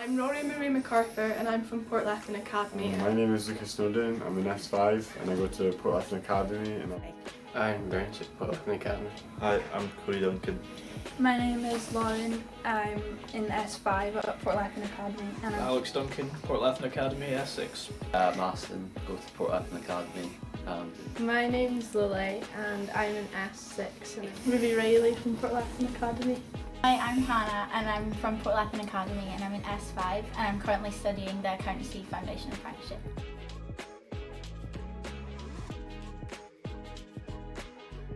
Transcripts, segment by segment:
I'm Rory Marie MacArthur and I'm from Portlethen Academy. My name is Lucas Snowden, I'm in S5 and I go to Portlethen Academy. I'm Branch at Portlethen Academy. Hi, I'm Corey Duncan. My name is Lauren, I'm in S5 at Portlethen Academy. And Alex Duncan, Portlethen Academy, S6. Maston, go to Portlethen Academy. My name's Lily and I'm in S6 and I'm Ruby Riley from Portlethen Academy. Hi, I'm Hannah and I'm from Portlethen Academy and I'm in S5 and I'm currently studying the Accountancy Foundation Apprenticeship.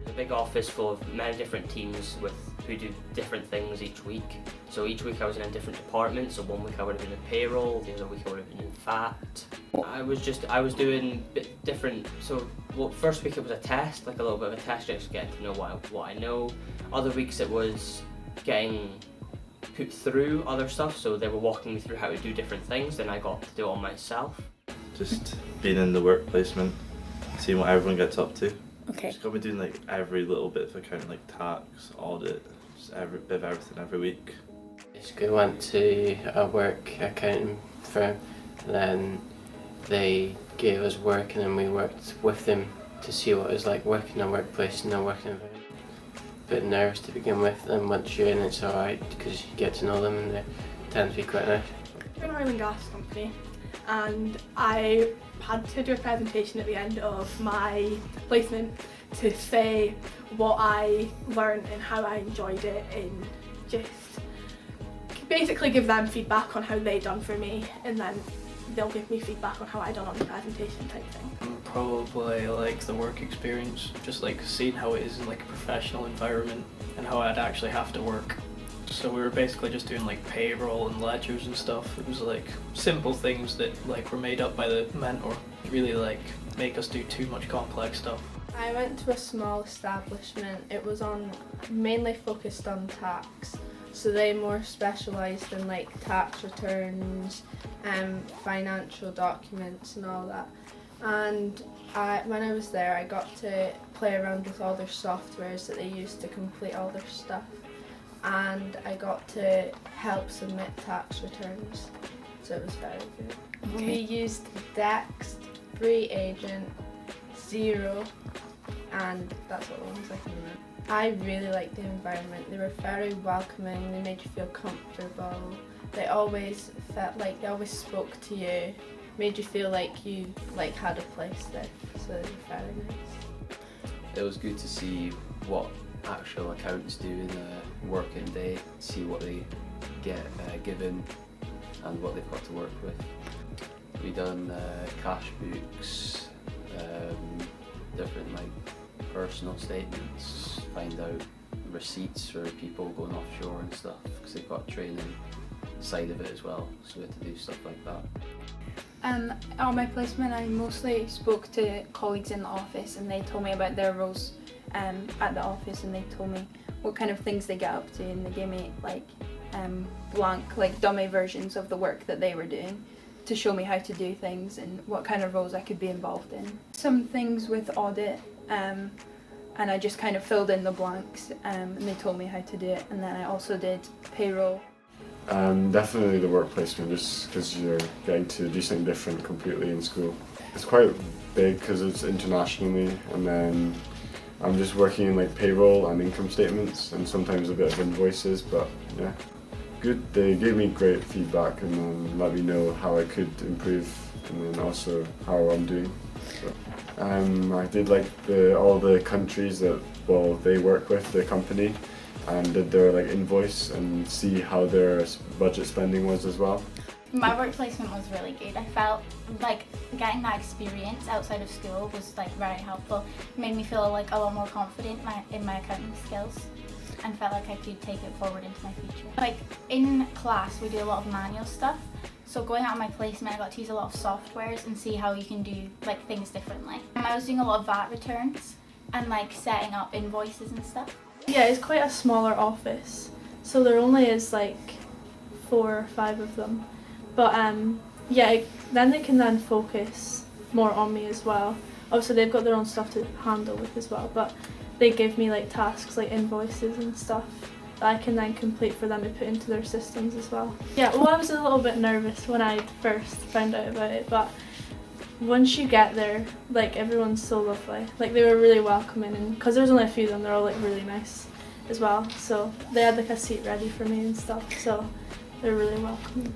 A big office full of many different teams who do different things each week. So each week I was in a different department. So one week I would have been in payroll, the other week I would have been in VAT. I was doing different. So first week it was a test, like a little bit of a test, just getting to know what I know. Other weeks it was getting put through other stuff. So they were walking me through how to do different things, then I got to do it all myself. Just being in the work placement, seeing what everyone gets up to. Okay. Just got me doing like every little bit of accounting, like tax, audit, just every bit of everything every week. Basically went to a work accounting firm, and then they gave us work and then we worked with them to see what it was like working in a workplace and a working environment. A bit nervous to begin with, and once you're in it's alright because you get to know them and they tend to be quite nice. We're an oil and gas company and I had to do a presentation at the end of my placement to say what I learned and how I enjoyed it, and just basically give them feedback on how they done for me, and then they'll give me feedback on how I done on the presentation type thing. Probably like the work experience, just like seeing how it is in like a professional environment and how I'd actually have to work. So we were basically just doing like payroll and ledgers and stuff. It was like simple things that like were made up by the mentor. Really like make us do too much complex stuff. I went to a small establishment. It was mainly focused on tax. So they more specialised in like tax returns and financial documents and all that. And when I was there I got to play around with all their softwares that they used to complete all their stuff. And I got to help submit tax returns, so it was very good. Okay. We used Dext, Free Agent, Zero, and that's all the ones I can remember. I really liked the environment. They were very welcoming, they made you feel comfortable. They always felt like they always spoke to you, made you feel like you had a place there, so they were very nice. It was good to see what actual accountants do in a working day, see what they get given and what they've got to work with. We done cash books, different like personal statements, find out receipts for people going offshore and stuff, because they've got training side of it as well, so we had to do stuff like that. On my placement I mostly spoke to colleagues in the office and they told me about their roles at the office, and they told me what kind of things they get up to, and they gave me like blank, like dummy versions of the work that they were doing to show me how to do things and what kind of roles I could be involved in. Some things with audit, and I just kind of filled in the blanks, and they told me how to do it, and then I also did payroll. Definitely the work placement, just because you're getting to do something different completely in school. It's quite big because it's internationally, and then I'm just working in like payroll and income statements and sometimes a bit of invoices, but yeah, good. They gave me great feedback and then let me know how I could improve and then also how I'm doing. So, I did like all the countries that they work with, the company, and did their like invoice and see how their budget spending was as well. My work placement was really good. I felt like getting that experience outside of school was like very helpful. It made me feel like a lot more confident in my accounting skills and felt like I could take it forward into my future. Like in class we do a lot of manual stuff, so going out of my placement I got to use a lot of softwares and see how you can do like things differently. I was doing a lot of VAT returns and like setting up invoices and stuff. Yeah, it's quite a smaller office, so there only is like 4 or 5 of them. But yeah, then they can then focus more on me as well. Obviously they've got their own stuff to handle with as well, but they give me like tasks like invoices and stuff, that I can then complete for them to put into their systems as well. Yeah, well, I was a little bit nervous when I first found out about it, but once you get there, like, everyone's so lovely. Like, they were really welcoming, and because there was only a few of them, they're all like really nice as well. So they had like a seat ready for me and stuff, so they're really welcoming.